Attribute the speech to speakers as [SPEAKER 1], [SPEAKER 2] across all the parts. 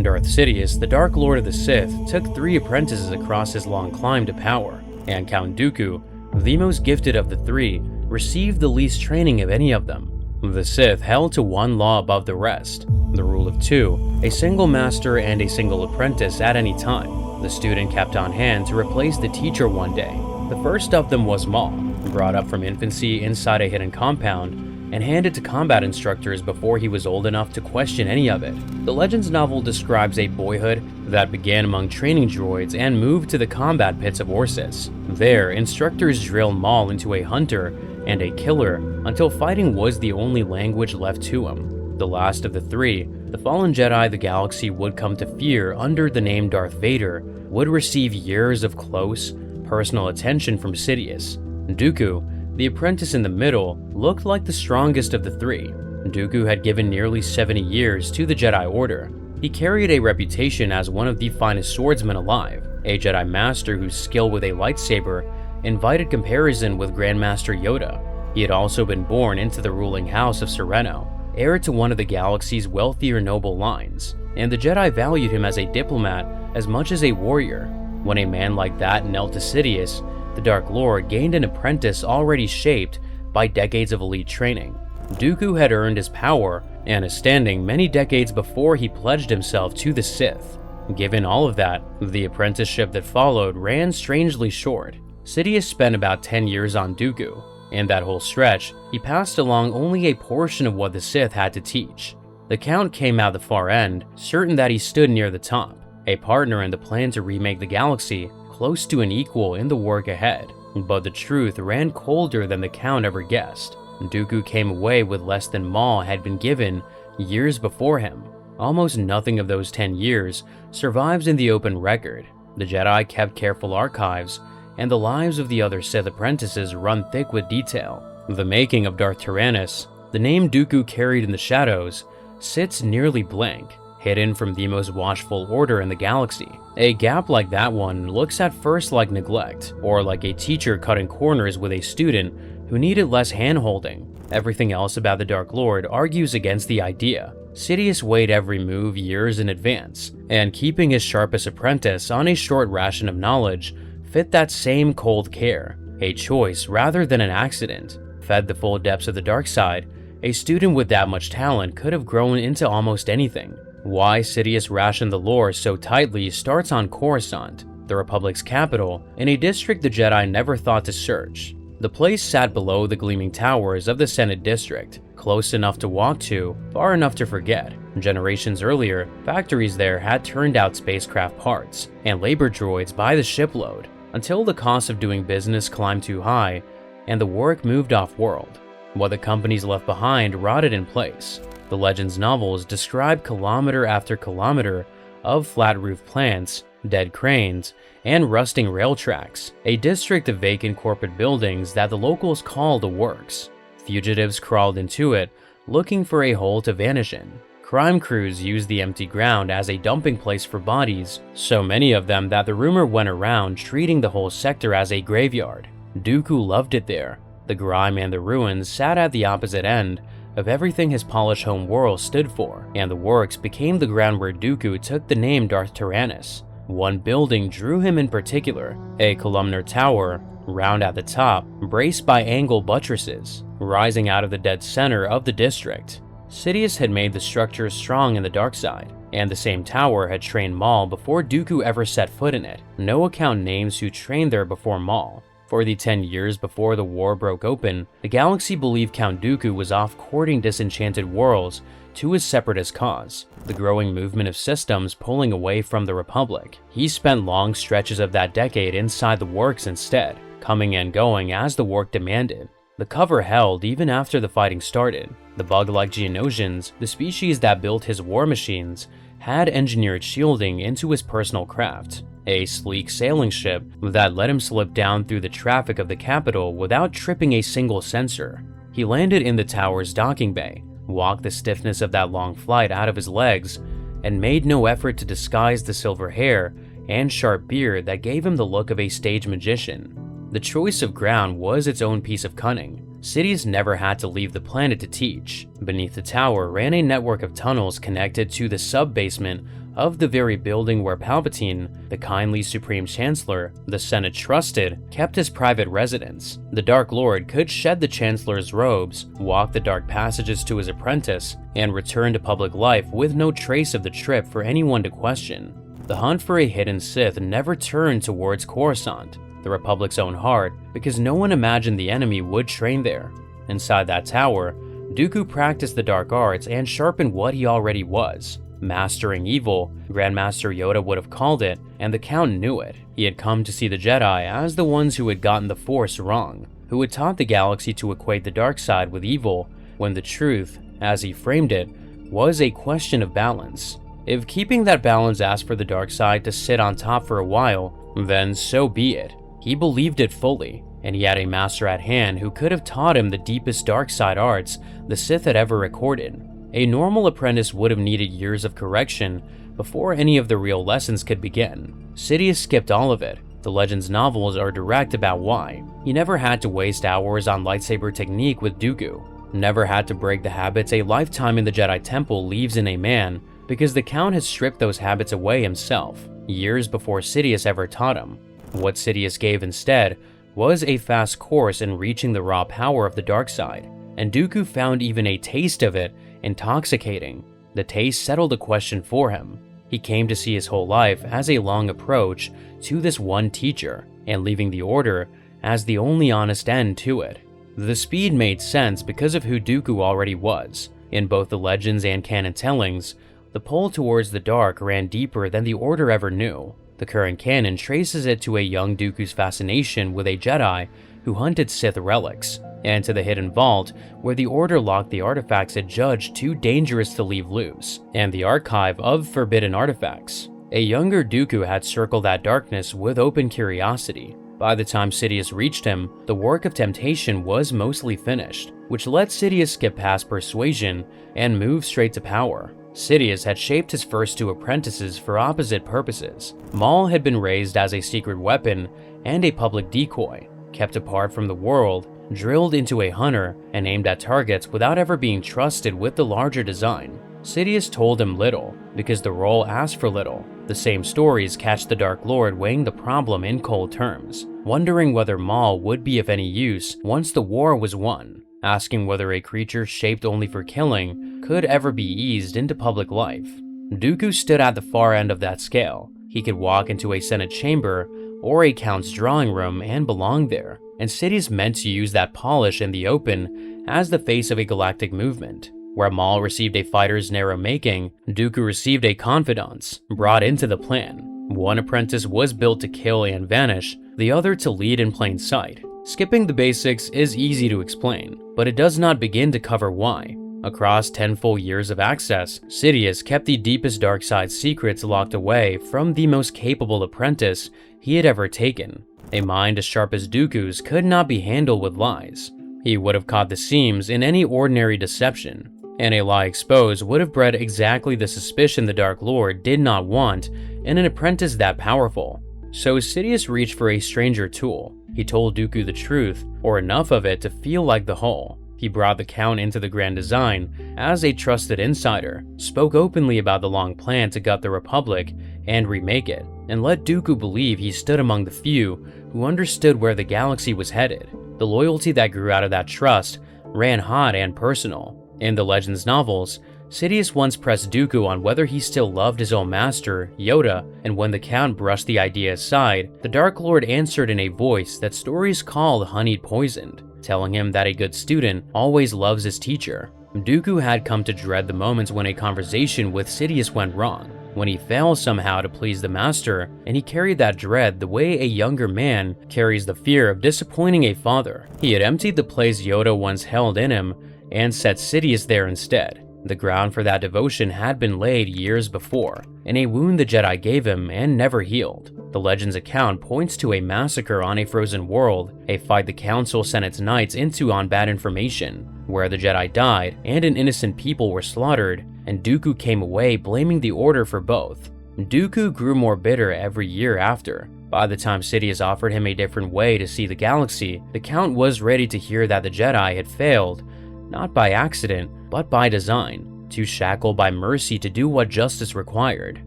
[SPEAKER 1] Darth Sidious, the Dark Lord of the Sith, took 3 apprentices across his long climb to power, and Count Dooku, the most gifted of the 3, received the least training of any of them. The Sith held to one law above the rest, the rule of 2, a single master and a single apprentice at any time. The student kept on hand to replace the teacher one day. The first of them was Maul, brought up from infancy inside a hidden compound, and handed to combat instructors before he was old enough to question any of it. The Legends novel describes a boyhood that began among training droids and moved to the combat pits of Orsis. There, instructors drilled Maul into a hunter and a killer until fighting was the only language left to him. The last of the 3, the fallen Jedi the galaxy would come to fear under the name Darth Vader, would receive years of close, personal attention from Sidious. Dooku, the apprentice in the middle, looked like the strongest of the 3. Dooku had given nearly 70 years to the Jedi Order. He carried a reputation as one of the finest swordsmen alive, a Jedi Master whose skill with a lightsaber invited comparison with Grandmaster Yoda. He had also been born into the ruling house of Sereno, heir to one of the galaxy's wealthier noble lines, and the Jedi valued him as a diplomat as much as a warrior. When a man like that knelt to Sidious, the Dark Lord gained an apprentice already shaped by decades of elite training. Dooku had earned his power and his standing many decades before he pledged himself to the Sith. Given all of that, the apprenticeship that followed ran strangely short. Sidious spent about 10 years on Dooku. In that whole stretch, he passed along only a portion of what the Sith had to teach. The Count came out the far end, certain that he stood near the top, a partner in the plan to remake the galaxy, close to an equal in the work ahead. But the truth ran colder than the Count ever guessed. Dooku came away with less than Maul had been given years before him. Almost nothing of those 10 years survives in the open record. The Jedi kept careful archives, and the lives of the other Sith apprentices run thick with detail. The making of Darth Tyrannus, the name Dooku carried in the shadows, sits nearly blank, hidden from the most watchful order in the galaxy. A gap like that one looks at first like neglect, or like a teacher cutting corners with a student who needed less hand-holding. Everything else about the Dark Lord argues against the idea. Sidious weighed every move years in advance, and keeping his sharpest apprentice on a short ration of knowledge fit that same cold care, a choice rather than an accident. Fed the full depths of the dark side, a student with that much talent could have grown into almost anything. Why Sidious rationed the lore so tightly starts on Coruscant, the Republic's capital, in a district the Jedi never thought to search. The place sat below the gleaming towers of the Senate District, close enough to walk to, far enough to forget. Generations earlier, factories there had turned out spacecraft parts and labor droids by the shipload, until the cost of doing business climbed too high and the work moved off-world. What the companies left behind rotted in place. The Legends novels describe kilometer after kilometer of flat-roof plants, dead cranes, and rusting rail tracks, a district of vacant corporate buildings that the locals call the Works. Fugitives crawled into it, looking for a hole to vanish in. Crime crews used the empty ground as a dumping place for bodies, so many of them that the rumor went around treating the whole sector as a graveyard. Dooku loved it there. The grime and the ruins sat at the opposite end of everything his polished home world stood for, and the Works became the ground where Dooku took the name Darth Tyrannus. One building drew him in particular, a columnar tower, round at the top, braced by angle buttresses, rising out of the dead center of the district. Sidious had made the structure strong in the dark side, and the same tower had trained Maul before Dooku ever set foot in it. No account names who trained there before Maul. For the 10 years before the war broke open, the galaxy believed Count Dooku was off courting disenchanted worlds to his separatist cause, the growing movement of systems pulling away from the Republic. He spent long stretches of that decade inside the Works instead, coming and going as the work demanded. The cover held even after the fighting started. The bug-like Geonosians, the species that built his war machines, had engineered shielding into his personal craft, a sleek sailing ship that let him slip down through the traffic of the capital without tripping a single sensor. He landed in the tower's docking bay, walked the stiffness of that long flight out of his legs, and made no effort to disguise the silver hair and sharp beard that gave him the look of a stage magician. The choice of ground was its own piece of cunning. Sidious never had to leave the planet to teach. Beneath the tower ran a network of tunnels connected to the sub-basement of the very building where Palpatine, the kindly Supreme Chancellor the Senate trusted, kept his private residence. The Dark Lord could shed the Chancellor's robes, walk the dark passages to his apprentice, and return to public life with no trace of the trip for anyone to question. The hunt for a hidden Sith never turned towards Coruscant, the Republic's own heart, because no one imagined the enemy would train there. Inside that tower, Dooku practiced the dark arts and sharpened what he already was. Mastering evil, Grandmaster Yoda would have called it, and the Count knew it. He had come to see the Jedi as the ones who had gotten the Force wrong, who had taught the galaxy to equate the dark side with evil, when the truth, as he framed it, was a question of balance. If keeping that balance asked for the dark side to sit on top for a while, then so be it. He believed it fully, and he had a master at hand who could have taught him the deepest dark side arts the Sith had ever recorded. A normal apprentice would have needed years of correction before any of the real lessons could begin. Sidious skipped all of it. The Legends novels are direct about why. He never had to waste hours on lightsaber technique with Dooku, never had to break the habits a lifetime in the Jedi Temple leaves in a man, because the Count had stripped those habits away himself, years before Sidious ever taught him. What Sidious gave instead was a fast course in reaching the raw power of the dark side, and Dooku found even a taste of it intoxicating. The taste settled the question for him. He came to see his whole life as a long approach to this one teacher, and leaving the Order as the only honest end to it. The speed made sense because of who Dooku already was. In both the Legends and canon tellings, the pull towards the dark ran deeper than the Order ever knew. The current canon traces it to a young Dooku's fascination with a Jedi who hunted Sith relics, and to the hidden vault where the Order locked the artifacts it judged too dangerous to leave loose, and the archive of forbidden artifacts. A younger Dooku had circled that darkness with open curiosity. By the time Sidious reached him, the work of temptation was mostly finished, which let Sidious skip past persuasion and move straight to power. Sidious had shaped his first two apprentices for opposite purposes. Maul had been raised as a secret weapon and a public decoy, kept apart from the world, drilled into a hunter, and aimed at targets without ever being trusted with the larger design. Sidious told him little, because the role asked for little. The same stories catch the Dark Lord weighing the problem in cold terms, wondering whether Maul would be of any use once the war was won, asking whether a creature shaped only for killing could ever be eased into public life. Dooku stood at the far end of that scale. He could walk into a Senate chamber or a Count's drawing room and belong there, and Sidious meant to use that polish in the open as the face of a galactic movement. Where Maul received a fighter's narrow making, Dooku received a confidant's, brought into the plan. One apprentice was built to kill and vanish, the other to lead in plain sight. Skipping the basics is easy to explain, but it does not begin to cover why. Across 10 full years of access, Sidious kept the deepest dark side secrets locked away from the most capable apprentice he had ever taken. A mind as sharp as Dooku's could not be handled with lies. He would have caught the seams in any ordinary deception, and a lie exposed would have bred exactly the suspicion the Dark Lord did not want in an apprentice that powerful. So Sidious reached for a stranger tool. He told Dooku the truth, or enough of it to feel like the whole. He brought the Count into the grand design as a trusted insider, spoke openly about the long plan to gut the Republic and remake it, and let Dooku believe he stood among the few who understood where the galaxy was headed. The loyalty that grew out of that trust ran hot and personal. In the Legends novels, Sidious once pressed Dooku on whether he still loved his own master, Yoda, and when the Count brushed the idea aside, the Dark Lord answered in a voice that stories called honeyed poisoned, telling him that a good student always loves his teacher. Dooku had come to dread the moments when a conversation with Sidious went wrong, when he failed somehow to please the master, and he carried that dread the way a younger man carries the fear of disappointing a father. He had emptied the place Yoda once held in him and set Sidious there instead. The ground for that devotion had been laid years before, in a wound the Jedi gave him and never healed. The Legends account points to a massacre on a frozen world, a fight the Council sent its knights into on bad information, where the Jedi died and an innocent people were slaughtered, and Dooku came away blaming the Order for both. Dooku grew more bitter every year after. By the time Sidious offered him a different way to see the galaxy, the Count was ready to hear that the Jedi had failed, not by accident, but by design, too shackled by mercy to do what justice required.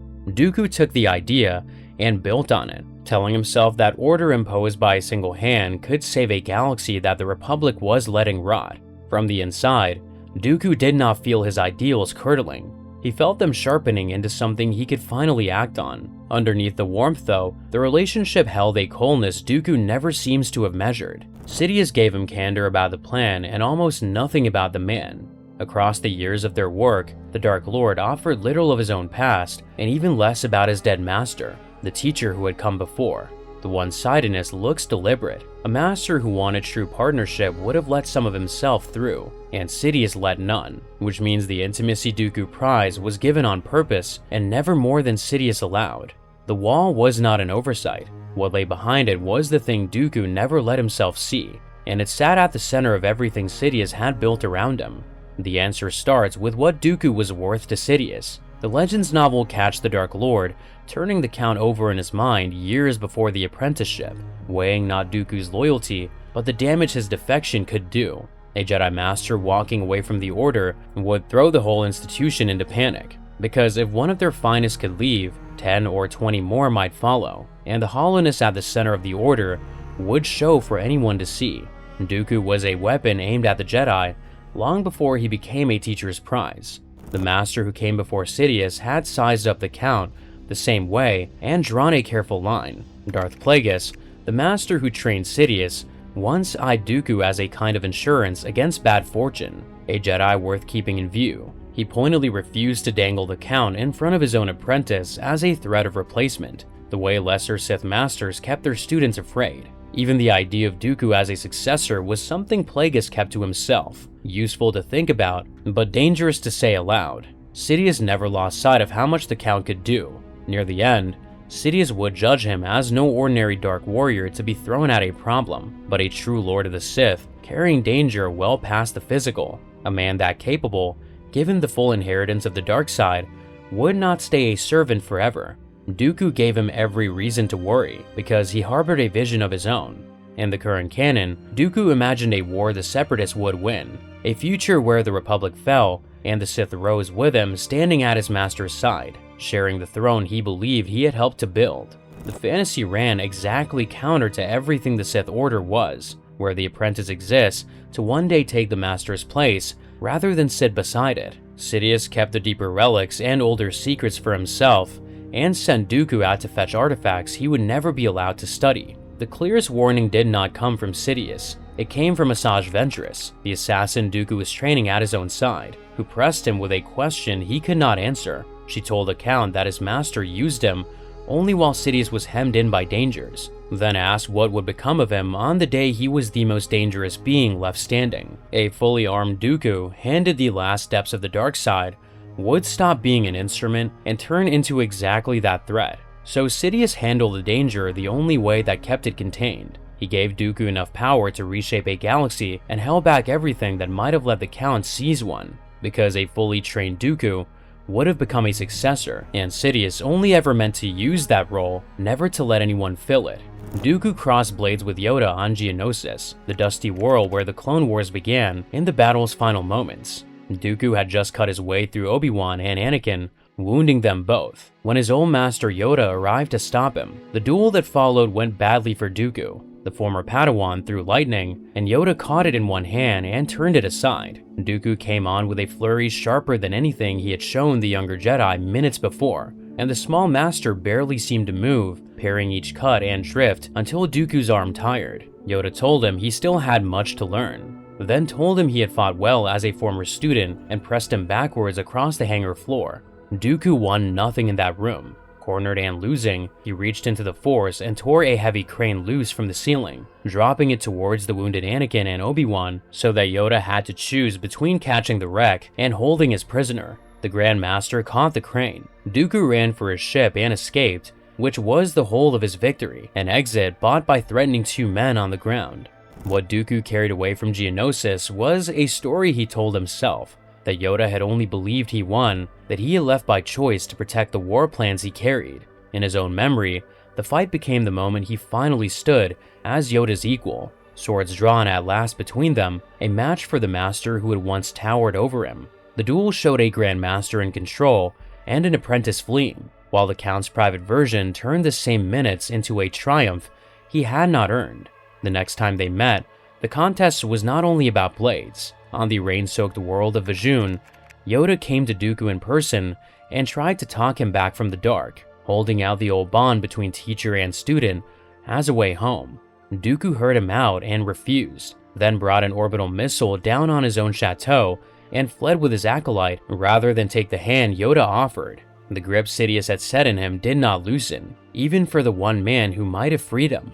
[SPEAKER 1] Dooku took the idea and built on it, telling himself that order imposed by a single hand could save a galaxy that the Republic was letting rot. From the inside, Dooku did not feel his ideals curdling. He felt them sharpening into something he could finally act on. Underneath the warmth, though, the relationship held a coldness Dooku never seems to have measured. Sidious gave him candor about the plan and almost nothing about the man. Across the years of their work, the Dark Lord offered little of his own past and even less about his dead master, the teacher who had come before. The one-sidedness looks deliberate. A master who wanted true partnership would have let some of himself through, and Sidious let none, which means the intimacy Dooku prized was given on purpose and never more than Sidious allowed. The wall was not an oversight. What lay behind it was the thing Dooku never let himself see, and it sat at the center of everything Sidious had built around him. The answer starts with what Dooku was worth to Sidious. The Legends novel Catch the Dark Lord, turning the Count over in his mind years before the apprenticeship, weighing not Dooku's loyalty, but the damage his defection could do. A Jedi Master walking away from the Order would throw the whole institution into panic, because if one of their finest could leave, 10 or 20 more might follow, and the hollowness at the center of the Order would show for anyone to see. Dooku was a weapon aimed at the Jedi long before he became a teacher's prize. The master who came before Sidious had sized up the Count the same way and drawn a careful line. Darth Plagueis, the master who trained Sidious, once eyed Dooku as a kind of insurance against bad fortune, a Jedi worth keeping in view. He pointedly refused to dangle the Count in front of his own apprentice as a threat of replacement, the way lesser Sith masters kept their students afraid. Even the idea of Dooku as a successor was something Plagueis kept to himself, useful to think about, but dangerous to say aloud. Sidious never lost sight of how much the Count could do. Near the end, Sidious would judge him as no ordinary dark warrior to be thrown at a problem, but a true Lord of the Sith, carrying danger well past the physical. A man that capable, given the full inheritance of the dark side, would not stay a servant forever. Dooku gave him every reason to worry, because he harbored a vision of his own. In the current canon, Dooku imagined a war the Separatists would win, a future where the Republic fell, and the Sith rose with him, standing at his master's side, sharing the throne he believed he had helped to build. The fantasy ran exactly counter to everything the Sith Order was, where the apprentice exists to one day take the master's place, rather than sit beside it. Sidious kept the deeper relics and older secrets for himself, and sent Dooku out to fetch artifacts he would never be allowed to study. The clearest warning did not come from Sidious. It came from Asajj Ventress, the assassin Dooku was training at his own side, who pressed him with a question he could not answer. She told the Count that his master used him only while Sidious was hemmed in by dangers, then asked what would become of him on the day he was the most dangerous being left standing. A fully armed Dooku, handed the last steps of the dark side, would stop being an instrument and turn into exactly that threat. So Sidious handled the danger the only way that kept it contained. He gave Dooku enough power to reshape a galaxy and held back everything that might have let the Count seize one, because a fully trained Dooku would have become a successor, and Sidious only ever meant to use that role, never to let anyone fill it. Dooku crossed blades with Yoda on Geonosis, the dusty world where the Clone Wars began, in the battle's final moments. Dooku had just cut his way through Obi-Wan and Anakin, wounding them both, when his old master Yoda arrived to stop him. The duel that followed went badly for Dooku. The former Padawan threw lightning, and Yoda caught it in one hand and turned it aside. Dooku came on with a flurry sharper than anything he had shown the younger Jedi minutes before, and the small master barely seemed to move, parrying each cut and drift until Dooku's arm tired. Yoda told him he still had much to learn, then told him he had fought well as a former student and pressed him backwards across the hangar floor. Dooku won nothing in that room. Cornered and losing, he reached into the Force and tore a heavy crane loose from the ceiling, dropping it towards the wounded Anakin and Obi-Wan so that Yoda had to choose between catching the wreck and holding his prisoner. The Grand Master caught the crane. Dooku ran for his ship and escaped, which was the whole of his victory, an exit bought by threatening 2 men on the ground. What Dooku carried away from Geonosis was a story he told himself, that Yoda had only believed he won, that he had left by choice to protect the war plans he carried. In his own memory, the fight became the moment he finally stood as Yoda's equal, swords drawn at last between them, a match for the master who had once towered over him. The duel showed a Grand Master in control and an apprentice fleeing. while the Count's private version turned the same minutes into a triumph he had not earned. The next time they met, the contest was not only about blades. On the rain-soaked world of Vajun, Yoda came to Dooku in person and tried to talk him back from the dark, holding out the old bond between teacher and student as a way home. Dooku heard him out and refused, then brought an orbital missile down on his own chateau and fled with his acolyte rather than take the hand Yoda offered. The grip Sidious had set in him did not loosen, even for the one man who might have freed him.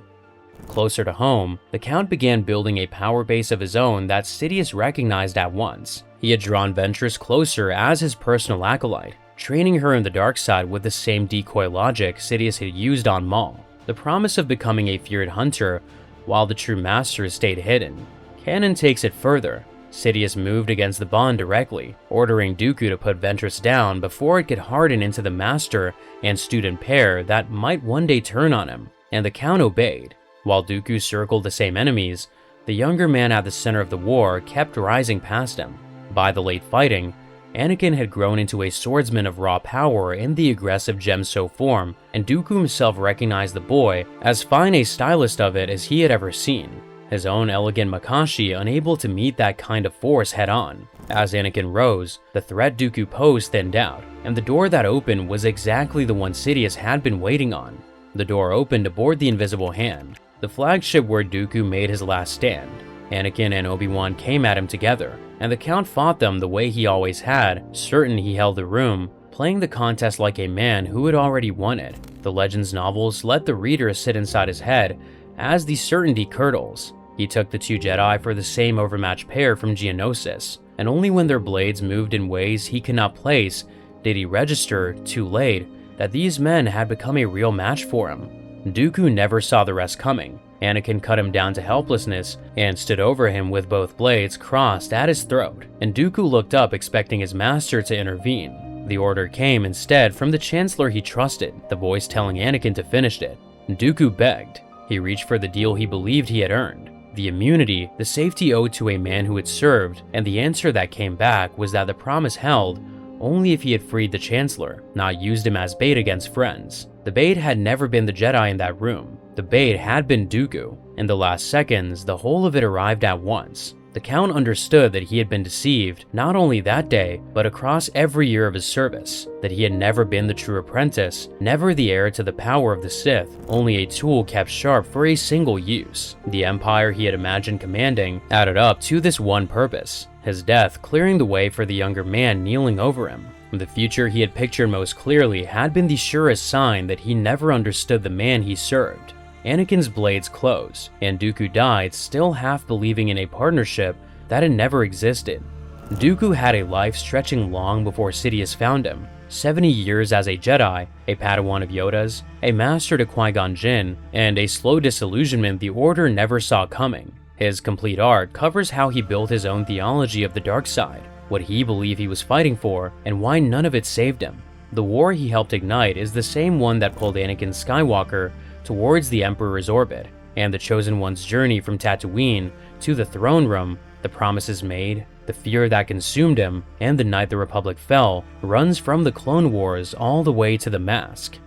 [SPEAKER 1] Closer to home, the Count began building a power base of his own that Sidious recognized at once. He had drawn Ventress closer as his personal acolyte, training her in the dark side with the same decoy logic Sidious had used on Maul, the promise of becoming a feared hunter while the true master stayed hidden. Canon takes it further. Sidious moved against the bond directly, ordering Dooku to put Ventress down before it could harden into the master and student pair that might one day turn on him, and the Count obeyed. While Dooku circled the same enemies, the younger man at the center of the war kept rising past him. By the late fighting, Anakin had grown into a swordsman of raw power in the aggressive Gemso form, and Dooku himself recognized the boy as fine a stylist of it as he had ever seen. His own elegant Makashi unable to meet that kind of force head-on. As Anakin rose, the threat Dooku posed thinned out, and the door that opened was exactly the one Sidious had been waiting on. The door opened aboard the Invisible Hand, the flagship where Dooku made his last stand. Anakin and Obi-Wan came at him together, and the Count fought them the way he always had, certain he held the room, playing the contest like a man who had already won it. The Legends novels let the reader sit inside his head as the certainty curdles. He took the two Jedi for the same overmatched pair from Geonosis, and only when their blades moved in ways he could not place did he register, too late, that these men had become a real match for him. Dooku never saw the rest coming. Anakin cut him down to helplessness and stood over him with both blades crossed at his throat, and Dooku looked up expecting his master to intervene. The order came instead from the Chancellor he trusted, the voice telling Anakin to finish it. Dooku begged. He reached for the deal he believed he had earned. The immunity, the safety owed to a man who had served, and the answer that came back was that the promise held only if he had freed the Chancellor, not used him as bait against friends. The bait had never been the Jedi in that room. The bait had been Dooku. In the last seconds, the whole of it arrived at once. The Count understood that he had been deceived, not only that day, but across every year of his service, that he had never been the true apprentice, never the heir to the power of the Sith, only a tool kept sharp for a single use. The empire he had imagined commanding added up to this one purpose, his death clearing the way for the younger man kneeling over him. The future he had pictured most clearly had been the surest sign that he never understood the man he served. Anakin's blades closed, and Dooku died still half believing in a partnership that had never existed. Dooku had a life stretching long before Sidious found him. 70 years as a Jedi, a Padawan of Yoda's, a master to Qui-Gon Jinn, and a slow disillusionment the Order never saw coming. His complete arc covers how he built his own theology of the dark side, what he believed he was fighting for, and why none of it saved him. The war he helped ignite is the same one that pulled Anakin Skywalker towards the Emperor's orbit, and the Chosen One's journey from Tatooine to the throne room, the promises made, the fear that consumed him, and the night the Republic fell, runs from the Clone Wars all the way to the Mask.